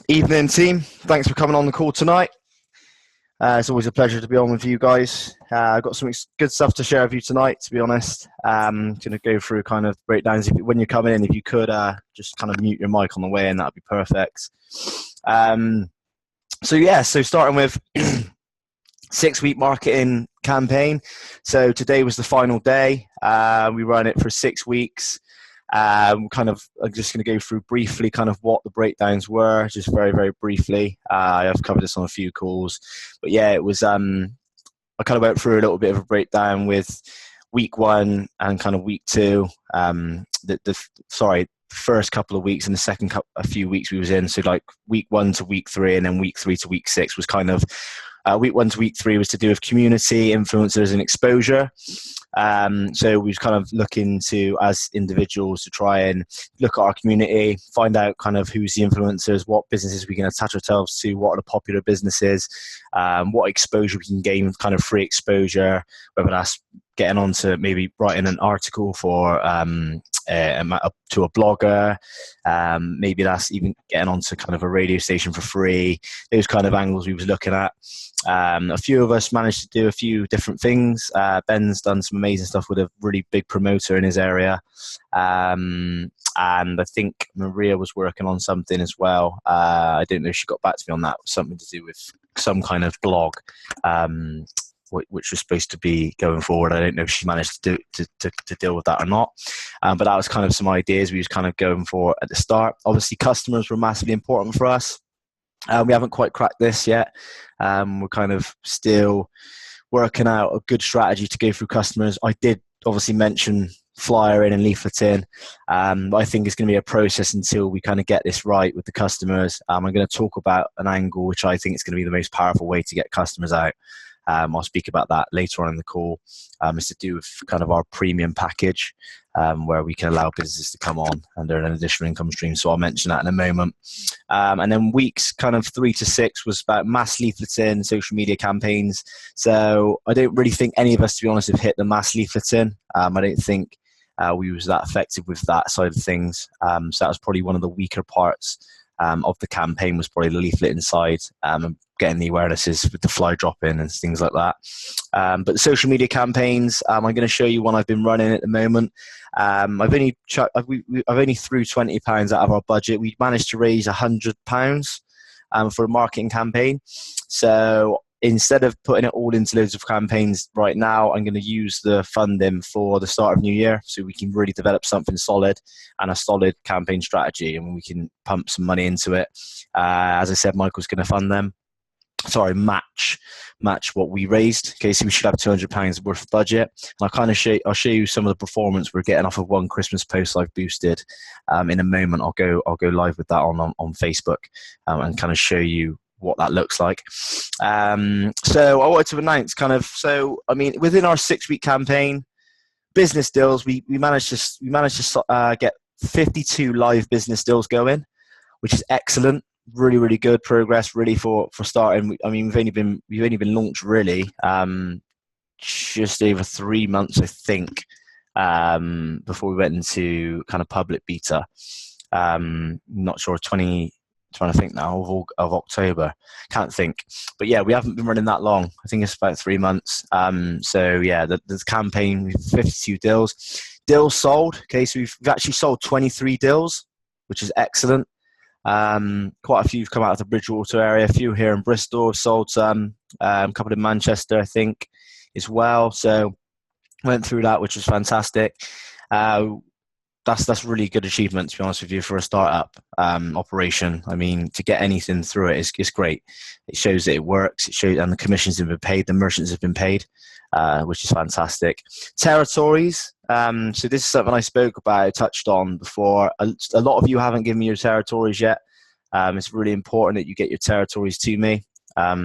Evening, team. Thanks for coming on the call tonight. It's always a pleasure to be on with you guys. I've got some good stuff to share with you tonight, to be honest. Going to go through kind of breakdowns. When you're coming in, if you could just kind of mute your mic on the way in, that'd be perfect. So starting with 6-week marketing campaign. So today was the final day. We run it for 6 weeks. I'm just going to go through briefly kind of what the breakdowns were, just very, very briefly. I've covered this on a few calls, but yeah, it was, I kind of went through a little bit of a breakdown with week 1 and kind of week 2. The first couple of weeks and a few weeks we was in. So like week 1 to week 3 and then week 3 to week 6 was kind of, week 1 to week 3 was to do with community, influencers and exposure. So we was kind of looking to, as individuals, to try and look at our community, find out kind of who's the influencers, what businesses we can attach ourselves to, what are the popular businesses, what exposure we can gain, kind of free exposure, whether that's getting onto maybe writing an article for to a blogger, maybe that's even getting onto kind of a radio station for free. Those kind of angles we was looking at. A few of us managed to do a few different things. Ben's done some amazing stuff with a really big promoter in his area. And I think Maria was working on something as well. I don't know if she got back to me on that. Something to do with some kind of blog, which was supposed to be going forward. I don't know if she managed to deal with that or not. But that was kind of some ideas we was kind of going for at the start. Obviously, customers were massively important for us. We haven't quite cracked this yet. We're kind of still working out a good strategy to go through customers. I did obviously mention flyer in and leaflet in. But I think it's going to be a process until we kind of get this right with the customers. I'm going to talk about an angle which I think is going to be the most powerful way to get customers out. I'll speak about that later on in the call. It's to do with kind of our premium package, where we can allow businesses to come on and earn an additional income stream. So I'll mention that in a moment. And then weeks kind of 3 to 6 was about mass leafleting, social media campaigns. So I don't really think any of us, to be honest, have hit the mass leafleting. I don't think we was that effective with that side of things. So that was probably one of the weaker parts of the campaign, was probably the leaflet inside, and getting the awarenesses with the fly dropping and things like that. But the social media campaigns, I'm going to show you one I've been running at the moment. I've only threw £20 out of our budget. We managed to raise £100 for a marketing campaign. So instead of putting it all into loads of campaigns right now, I'm going to use the funding for the start of New Year, so we can really develop something solid and a solid campaign strategy, and we can pump some money into it. As I said, Michael's going to fund them. Sorry, match what we raised. Okay, so we should have £200 worth of budget. And I'll show you some of the performance we're getting off of one Christmas post I've boosted. In a moment, I'll go live with that on Facebook, and kind of show you what that looks like. So I wanted to announce within our 6-week campaign, business deals, we managed to get 52 live business deals going, which is excellent. Really, really good progress, really, for starting. I mean, we've only been launched really just over 3 months, I think, before we went into kind of public beta. Not sure, trying to think now of October, can't think, but yeah, we haven't been running that long. I think it's about 3 months. So yeah, the campaign, we've 52 deals sold. Okay, so we've actually sold 23 deals, which is excellent. Quite a few have come out of the Bridgewater area, a few here in Bristol. I've sold some, a couple in Manchester, I think, as well. So went through that, which was fantastic. That's really good achievement, to be honest with you, for a startup operation. I mean, to get anything through it is great. It shows that it works. It shows, and the commissions have been paid, the merchants have been paid, which is fantastic. Territories. So this is something I spoke about, touched on before. A lot of you haven't given me your territories yet. It's really important that you get your territories to me. I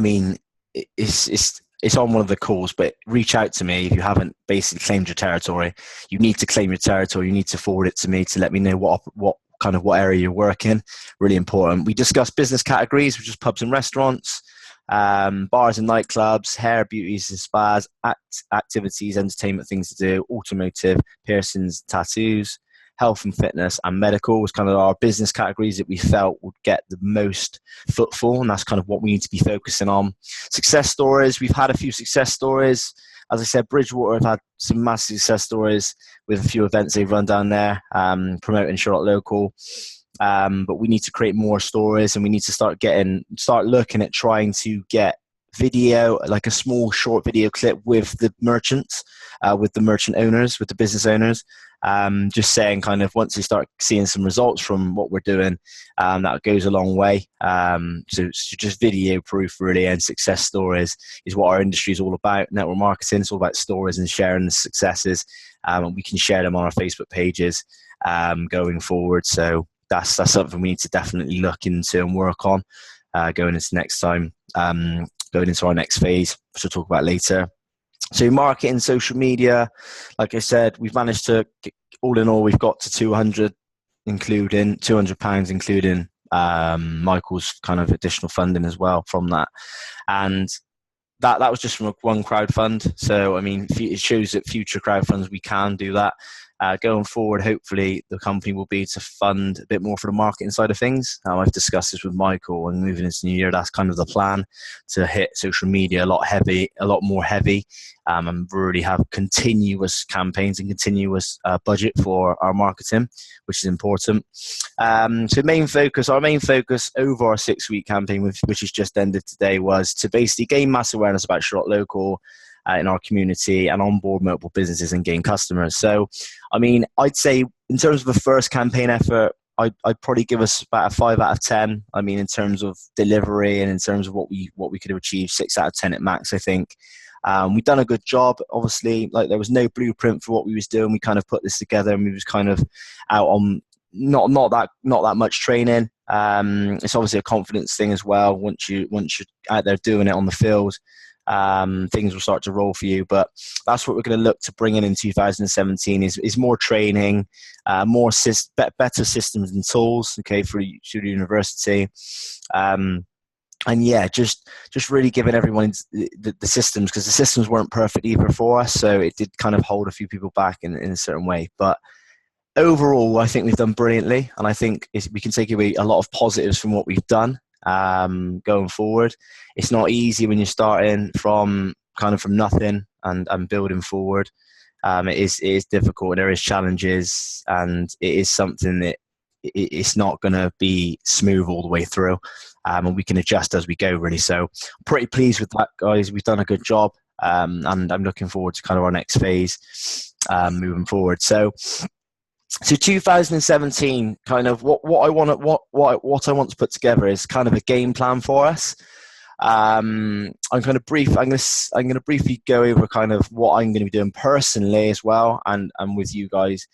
mean, it's on one of the calls, but reach out to me if you haven't basically claimed your territory. You need to claim your territory. You need to forward it to me to let me know what area you're working. Really important. We discussed business categories, which is pubs and restaurants, bars and nightclubs, hair, beauties and spas, activities, entertainment, things to do, automotive, piercings, tattoos, health and fitness, and medical was kind of our business categories that we felt would get the most footfall, and that's kind of what we need to be focusing on. Success stories, we've had a few success stories. As I said, Bridgewater have had some massive success stories with a few events they've run down there, promoting Sherlock local. But we need to create more stories, and we need to start looking at trying to get video, like a small short video clip with the merchants, with the merchant owners, with the business owners, just saying kind of once they start seeing some results from what we're doing, that goes a long way. So just video proof really, and success stories is what our industry is all about. Network marketing, it's all about stories and sharing the successes, and we can share them on our Facebook pages going forward. So that's something we need to definitely look into and work on going into next time, going into our next phase, which we'll talk about later. So marketing, social media, like I said, we've managed to, all in all, we've got to 200, including £200, including Michael's kind of additional funding as well from that. And that was just from one crowdfund. So, I mean, it shows that future crowdfunds, we can do that. Going forward, hopefully the company will be to fund a bit more for the marketing side of things. I've discussed this with Michael, and moving into the new year, that's kind of the plan, to hit social media a lot more heavy, and really have continuous campaigns and continuous budget for our marketing, which is important. So our main focus over our 6-week campaign, which has just ended today, was to basically gain mass awareness about Sherlock local in our community, and onboard multiple businesses and gain customers. So, I mean, I'd say in terms of the first campaign effort, I'd probably give us about a 5 out of 10. I mean, in terms of delivery and in terms of what we could have achieved, 6 out of 10 at max, I think. We've done a good job. Obviously, like, there was no blueprint for what we was doing. We kind of put this together, and we was kind of out on not that much training. It's obviously a confidence thing as well. Once you're out there doing it on the field, things will start to roll for you. But that's what we're going to look to bring in 2017 is more training, better systems and tools, okay, for the university. And yeah, just really giving everyone the systems, because the systems weren't perfect either for us, so it did kind of hold a few people back in a certain way. But overall, I think we've done brilliantly, and I think we can take away a lot of positives from what we've done going forward. It's not easy when you're starting from nothing and building forward. It is difficult, and there is challenges, and it is something that it's not going to be smooth all the way through, and we can adjust as we go, really. So I'm pretty pleased with that, guys. We've done a good job, and I'm looking forward to kind of our next phase moving forward. So 2017, kind of what I want to put together is kind of a game plan for us. I'm going to briefly go over kind of what I'm going to be doing personally as well, and with you guys.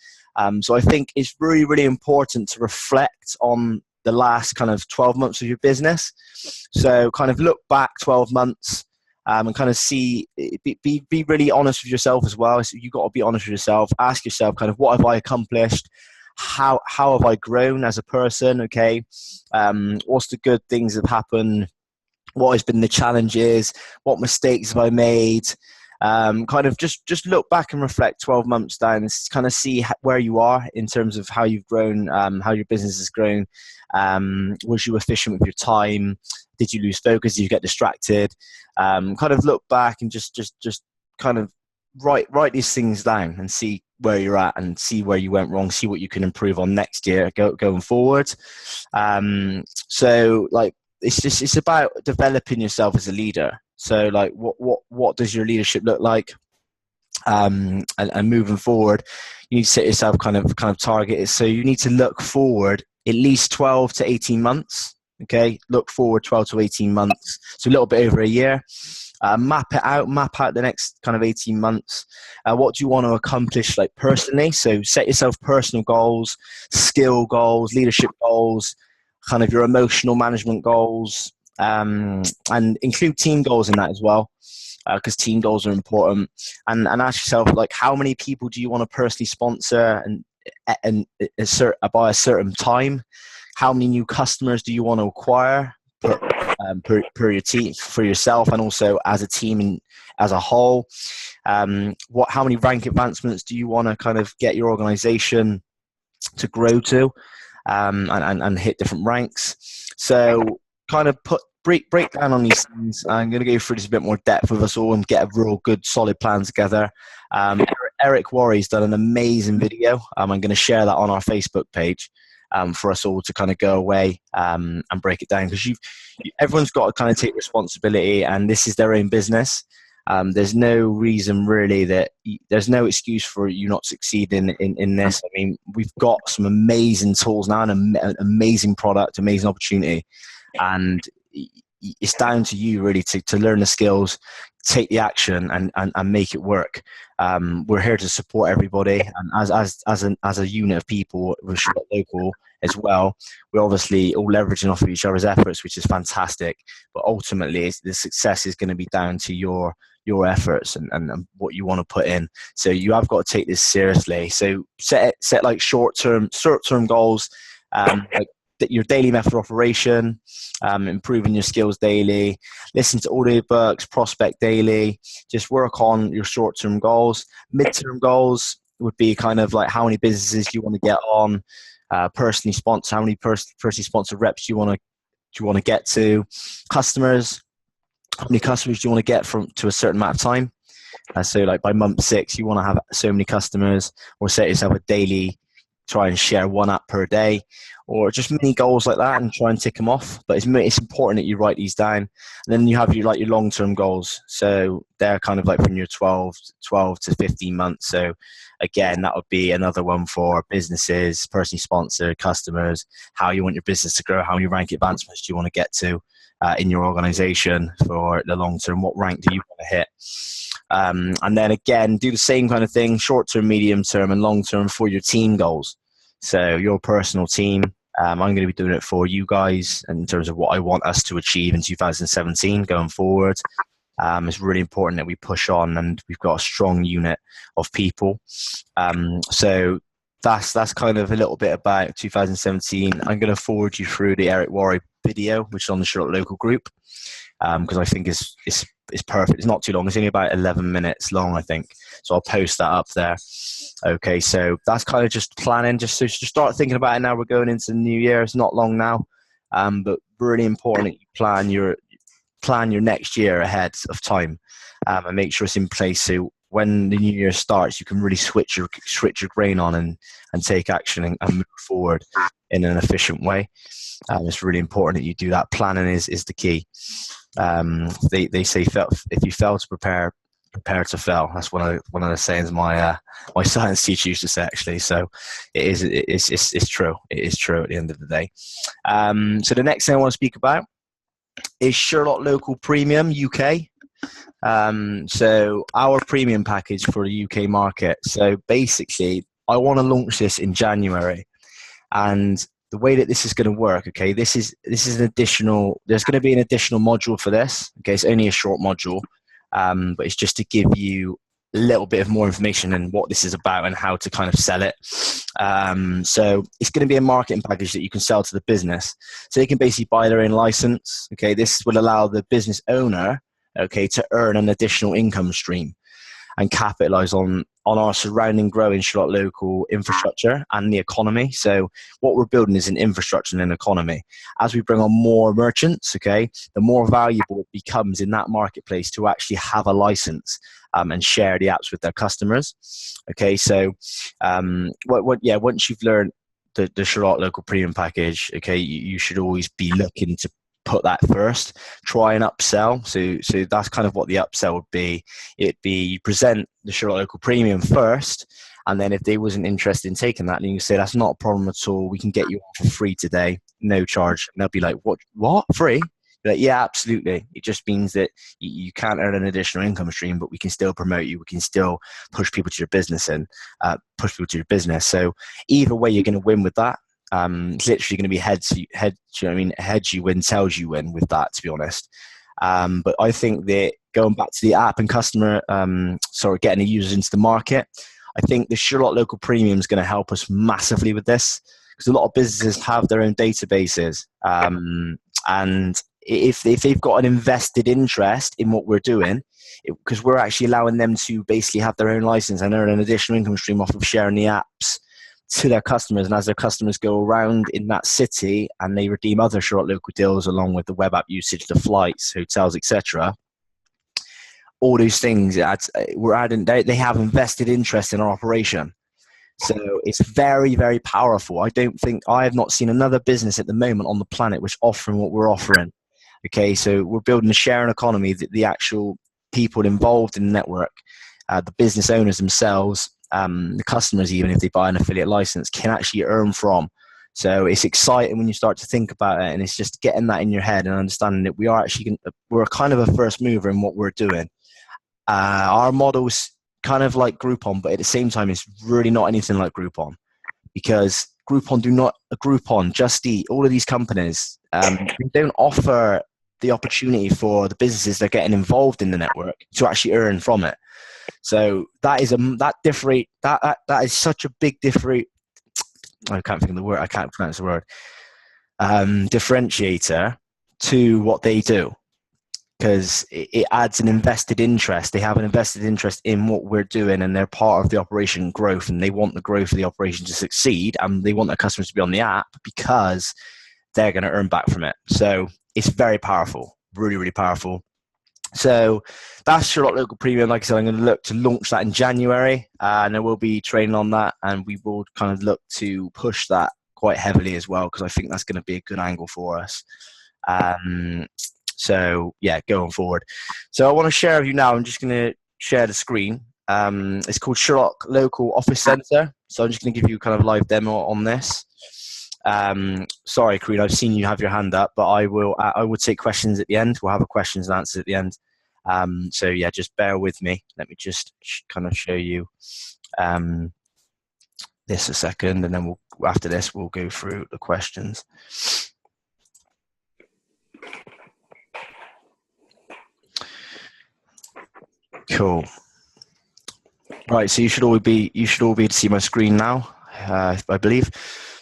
So I think it's really, really important to reflect on the last kind of 12 months of your business. So kind of look back 12 months, and kind of be really honest with yourself as well. So you've got to be honest with yourself. Ask yourself kind of, what have I accomplished? How have I grown as a person? Okay. What's the good things that have happened? What has been the challenges? What mistakes have I made? Kind of just look back and reflect 12 months down and kind of see where you are in terms of how you've grown, how your business has grown. Was you efficient with your time? Did you lose focus? Did you get distracted? Kind of look back and just kind of write these things down and see where you're at and see where you went wrong, see what you can improve on next year going forward. So like, it's about developing yourself as a leader. So like, what does your leadership look like? And moving forward, you need to set yourself kind of target. So you need to look forward at least 12 to 18 months. Okay, look forward 12 to 18 months. So a little bit over a year. Map out the next kind of 18 months. What do you want to accomplish, like, personally? So set yourself personal goals, skill goals, leadership goals, kind of your emotional management goals, and include team goals in that as well, because team goals are important. And ask yourself, like, how many people do you want to personally sponsor and by a certain time? How many new customers do you want to acquire per your team, for yourself, and also as a team and as a whole? How many rank advancements do you want to kind of get your organization to grow to, and hit different ranks. So kind of break down on these things. I'm going to go through this a bit more depth with us all and get a real good solid plan together. Eric Worre's done an amazing video. I'm going to share that on our Facebook page for us all to kind of go away and break it down, because everyone's got to kind of take responsibility, and this is their own business. There's no reason really there's no excuse for you not succeeding in this. I mean, we've got some amazing tools now and an amazing product, amazing opportunity, and it's down to you really to learn the skills, take the action, and make it work. We're here to support everybody, and as a unit of people with Sherlock Local as well, we're obviously all leveraging off of each other's efforts, which is fantastic. But ultimately, the success is going to be down to your efforts and what you want to put in. So you have got to take this seriously. So set like short-term goals, like your daily method of operation, improving your skills daily, listen to audiobooks, prospect daily, just work on your short-term goals. Mid-term goals would be kind of like how many businesses you want to get on, personally sponsor, how many personally sponsored reps do you want to get to, customers, how many customers do you want to get to a certain amount of time. So like by month 6, you want to have so many customers, or set yourself a daily, try and share 1 app per day, or just mini goals like that and try and tick them off. But it's important that you write these down. And then you have your long-term goals. So they're kind of like from your 12 to 15 months. So again, that would be another one for businesses, personally sponsored, customers, how you want your business to grow, how many rank advancements do you want to get to in your organization for the long term, what rank do you want to hit? And then again, do the same kind of thing, short term, medium term, and long term for your team goals. So your personal team, I'm going to be doing it for you guys in terms of what I want us to achieve in 2017 going forward. It's really important that we push on, and we've got a strong unit of people. So that's kind of a little bit about 2017. I'm going to forward you through the Eric Worre video, which is on the Sherlock Local group, because I think it's perfect. It's not too long. It's only about 11 minutes long, I think. So I'll post that up there. Okay, so that's kind of just planning. Just start thinking about it now. We're going into the new year. It's not long now, but really important that you plan your next year ahead of time, and make sure it's in place. So when the new year starts, you can really switch your brain on and take action and move forward in an efficient way. It's really important that you do that. Planning is the key. They say if you fail to prepare to fail. That's one of the sayings my science teacher used to say, actually. So it's true. It is true at the end of the day. So the next thing I want to speak about is Sherlock Local Premium UK. So our premium package for the UK market. So basically, I want to launch this in January, and the way that this is going to work, okay, this is an additional. There's going to be an additional module for this. Okay, it's only a short module, but it's just to give you a little bit of more information on what this is about and how to kind of sell it. So it's going to be a marketing package that you can sell to the business. So they can basically buy their own license. Okay, this will allow the business owner, okay, to earn an additional income stream and capitalize on our surrounding growing Sherlock Local infrastructure and the economy. So what we're building is an infrastructure and an economy. As we bring on more merchants, okay, the more valuable it becomes in that marketplace to actually have a license and share the apps with their customers. Okay, so once you've learned the Sherlock Local Premium package, okay, you should always be looking to put that first, try and upsell. So that's kind of what the upsell would be. It'd be you present the Sherlock Local Premium first, and then if they wasn't interested in taking that, then you say that's not a problem at all. We can get you on for free today, no charge. And they'll be like, what free? You're like, yeah, absolutely. It just means that you can't earn an additional income stream, but we can still promote you. We can still push people to your business So either way, you're going to win with that. It's literally going to be heads you win, tails you win with that, to be honest. But I think that going back to the app and customer, getting the users into the market, I think the Sherlock Local Premium is going to help us massively with this, because a lot of businesses have their own databases. And if they've got an invested interest in what we're doing, because we're actually allowing them to basically have their own license and earn an additional income stream off of sharing the apps to their customers. And as their customers go around in that city and they redeem other Sherlock Local deals along with the web app usage, the flights, hotels, etc., all those things, they have invested interest in our operation. So it's very, very powerful. I have not seen another business at the moment on the planet which offering what we're offering. Okay, so we're building a sharing economy that the actual people involved in the network, the business owners themselves, the customers, even if they buy an affiliate license, can actually earn from. So it's exciting when you start to think about it, and it's just getting that in your head and understanding that we're kind of a first mover in what we're doing. Our model's kind of like Groupon, but at the same time, it's really not anything like Groupon, because Groupon, Just Eat, all of these companies, they don't offer the opportunity for the businesses that are getting involved in the network to actually earn from it. So that is such a big I can't think of the word. I can't pronounce the word. Differentiator to what they do, because it adds an invested interest. They have an invested interest in what we're doing, and they're part of the operation growth, and they want the growth of the operation to succeed, and they want their customers to be on the app because they're going to earn back from it. So it's very powerful, really, really powerful. So that's Sherlock Local Premium. Like I said, I'm going to look to launch that in January, and there will be training on that, and we will kind of look to push that quite heavily as well, because I think that's going to be a good angle for us. So yeah, going forward. So I want to share with you now. I'm just going to share the screen. It's called Sherlock Local Office Center. So I'm just going to give you kind of a live demo on this. Sorry, Kareen, I've seen you have your hand up, but I would take questions at the end. We'll have a questions and answers at the end. So yeah, just bear with me. Let me just kind of show you this a second, and then after this we'll go through the questions. Cool. Right, so you should all be able to see my screen now, I believe.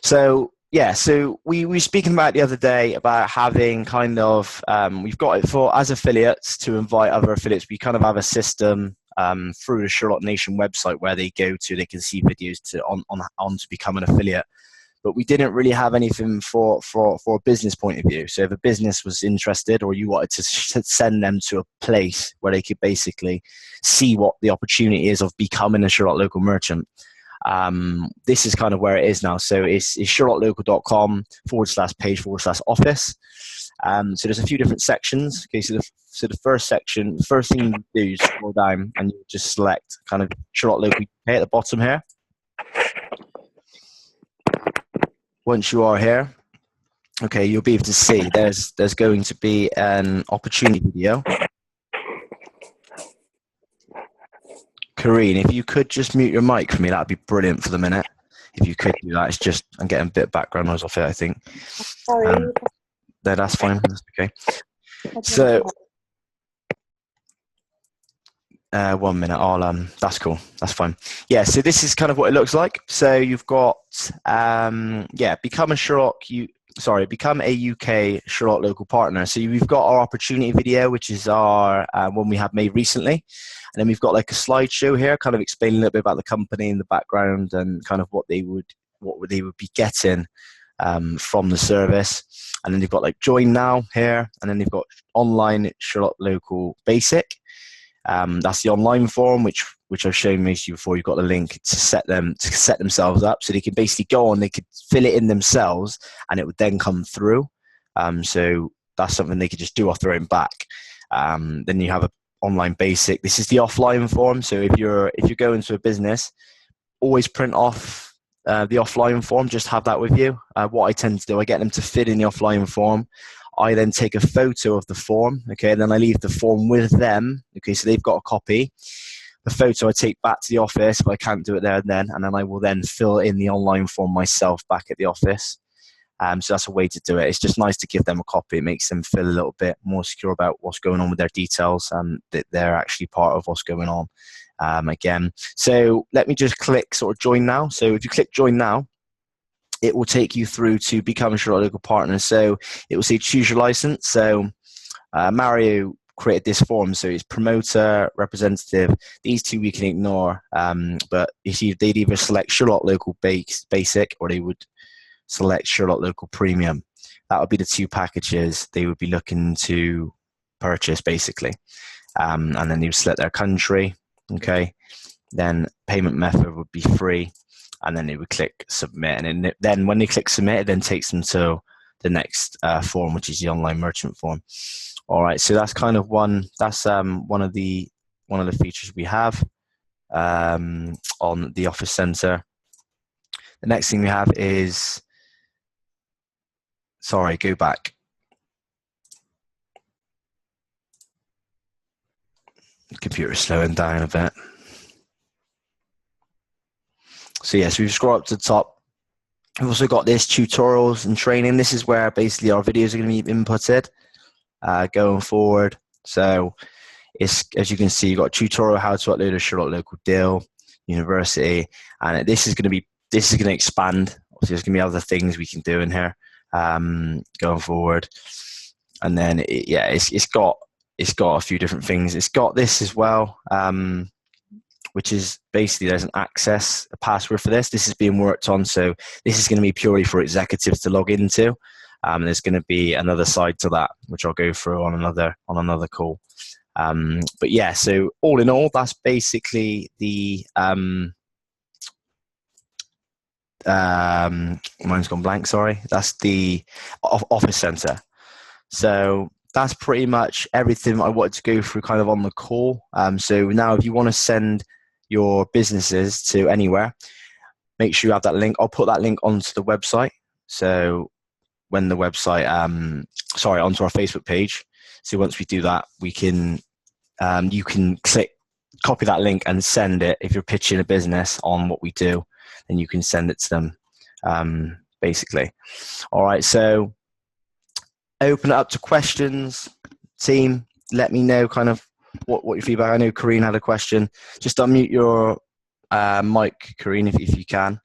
So yeah, so we were speaking about the other day about having kind of we've got it for as affiliates to invite other affiliates. We kind of have a system through the Sherlock Nation website where they go to, they can see videos on to become an affiliate. But we didn't really have anything for a business point of view. So if a business was interested, or you wanted to send them to a place where they could basically see what the opportunity is of becoming a Sherlock Local merchant, this is kind of where it is now. So it's sherlocklocal.com/page/office. So there's a few different sections. Okay, so the first section, the first thing you do is scroll down and you just select kind of Sherlock Local UK at the bottom here. Once you are here, okay, you'll be able to see there's going to be an opportunity video. Kareen, if you could just mute your mic for me, that'd be brilliant for the minute. If you could do that, it's just I'm getting a bit of background noise off it, I think. Sorry. No, that's fine. That's okay. So 1 minute. That's cool. That's fine. Yeah. So this is kind of what it looks like. So you've got become a UK Sherlock Local partner. So we've got our opportunity video, which is our one we have made recently, and then we've got like a slideshow here, kind of explaining a little bit about the company and the background and kind of what they would be getting from the service. And then they've got like join now here, and then they've got online Sherlock Local Basic. That's the online form, which I've shown most of you before. You've got the link to set themselves up, so they can basically go on, they could fill it in themselves, and it would then come through. So that's something they could just do off their own back. Then you have an online basic. This is the offline form. So if you're going to a business, always print off the offline form. Just have that with you. What I tend to do, I get them to fill in the offline form. I then take a photo of the form, okay, and then I leave the form with them, okay, so they've got a copy. The photo I take back to the office if I can't do it there and then I will then fill in the online form myself back at the office. So that's a way to do it. It's just nice to give them a copy. It makes them feel a little bit more secure about what's going on with their details, that they're actually part of what's going on again. So let me just click sort of join now. So if you click join now, it will take you through to become a Sherlock Local partner. So it will say choose your license. So Mario created this form. So it's promoter, representative. These two we can ignore, but they'd either select Sherlock Local Basic, or they would select Sherlock Local Premium. That would be the two packages they would be looking to purchase, basically. And then they would select their country. Okay. Then payment method would be free, and then they would click submit. And then when they click submit, it then takes them to the next form, which is the online merchant form. All right, so that's kind of one. That's one of the features we have on the Office Center. The next thing we have is, sorry, go back. The computer's slowing down a bit. So yes, we've scrolled up to the top. We've also got this tutorials and training. This is where basically our videos are going to be inputted going forward. So it's, as you can see, you've got a tutorial how to upload a Sherlock Local Deal University, and this is going to expand. Obviously, there's going to be other things we can do in here going forward. And then it's got a few different things. It's got this as well, which is basically there's a password for this. This is being worked on, so this is going to be purely for executives to log into. There's going to be another side to that, which I'll go through on another call. But yeah, so all in all, that's basically the mine's gone blank. Sorry, that's the Office Center. So that's pretty much everything I wanted to go through kind of on the call. So now, if you want to send your businesses to anywhere, make sure you have that link. I'll put that link onto the website. So when the website, onto our Facebook page. So once we do that, we can, you can copy that link and send it. If you're pitching a business on what we do, then you can send it to them, basically. All right, so open it up to questions. Team, let me know kind of what your feedback. I know Kareen had a question. Just unmute your mic, Kareen, if you can.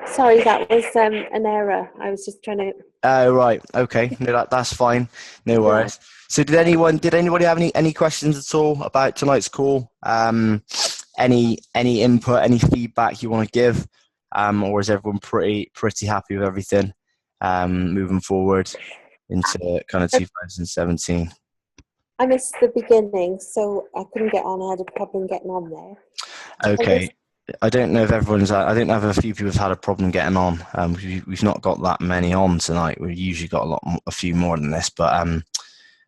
Sorry, that was an error. I was just trying to. Oh, right. Okay. No, that's fine. No worries. Yeah. So did anybody have any questions at all about tonight's call? Any input, any feedback you want to give? Or is everyone pretty happy with everything moving forward into kind of 2017? I missed the beginning, so I couldn't get on. I had a problem getting on there. Okay. I don't know if everyone's. I don't know if a few people have had a problem getting on. We've not got that many on tonight. We've usually got a few more than this, but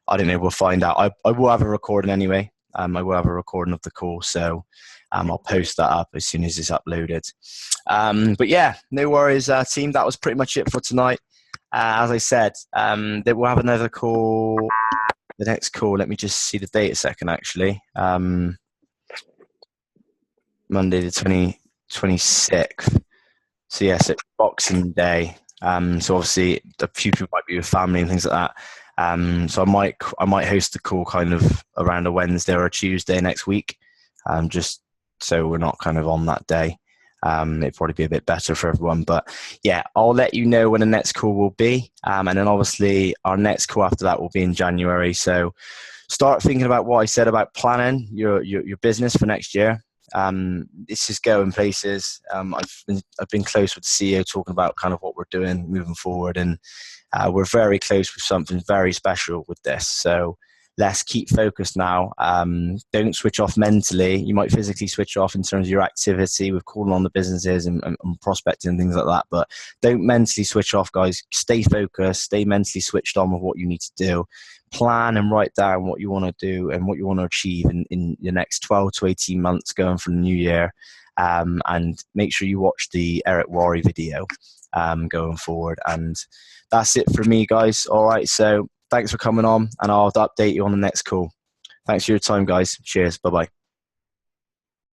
I don't know. We'll find out. I will have a recording anyway. I will have a recording of the call, so I'll post that up as soon as it's uploaded. But yeah, no worries, team. That was pretty much it for tonight. As I said, that we'll have another call. The next call. Let me just see the date a second. Actually. Monday the 26th. So yes, it's Boxing Day. So obviously a few people might be with family and things like that. So I might host a call kind of around a Wednesday or a Tuesday next week. Just so we're not kind of on that day. It'd probably be a bit better for everyone. But yeah, I'll let you know when the next call will be. And then obviously our next call after that will be in January. So start thinking about what I said about planning your business for next year. This is going places. I've been close with the CEO talking about kind of what we're doing moving forward, and we're very close with something very special with this. So let's keep focused now. Don't switch off mentally. You might physically switch off in terms of your activity with calling on the businesses and prospecting and things like that, but don't mentally switch off, guys. Stay focused, stay mentally switched on with what you need to do. Plan and write down what you want to do and what you want to achieve in the next 12 to 18 months going from the new year. And make sure you watch the Eric Worre video going forward. And that's it for me, guys. All right, so thanks for coming on, and I'll update you on the next call. Thanks for your time, guys. Cheers. Bye-bye.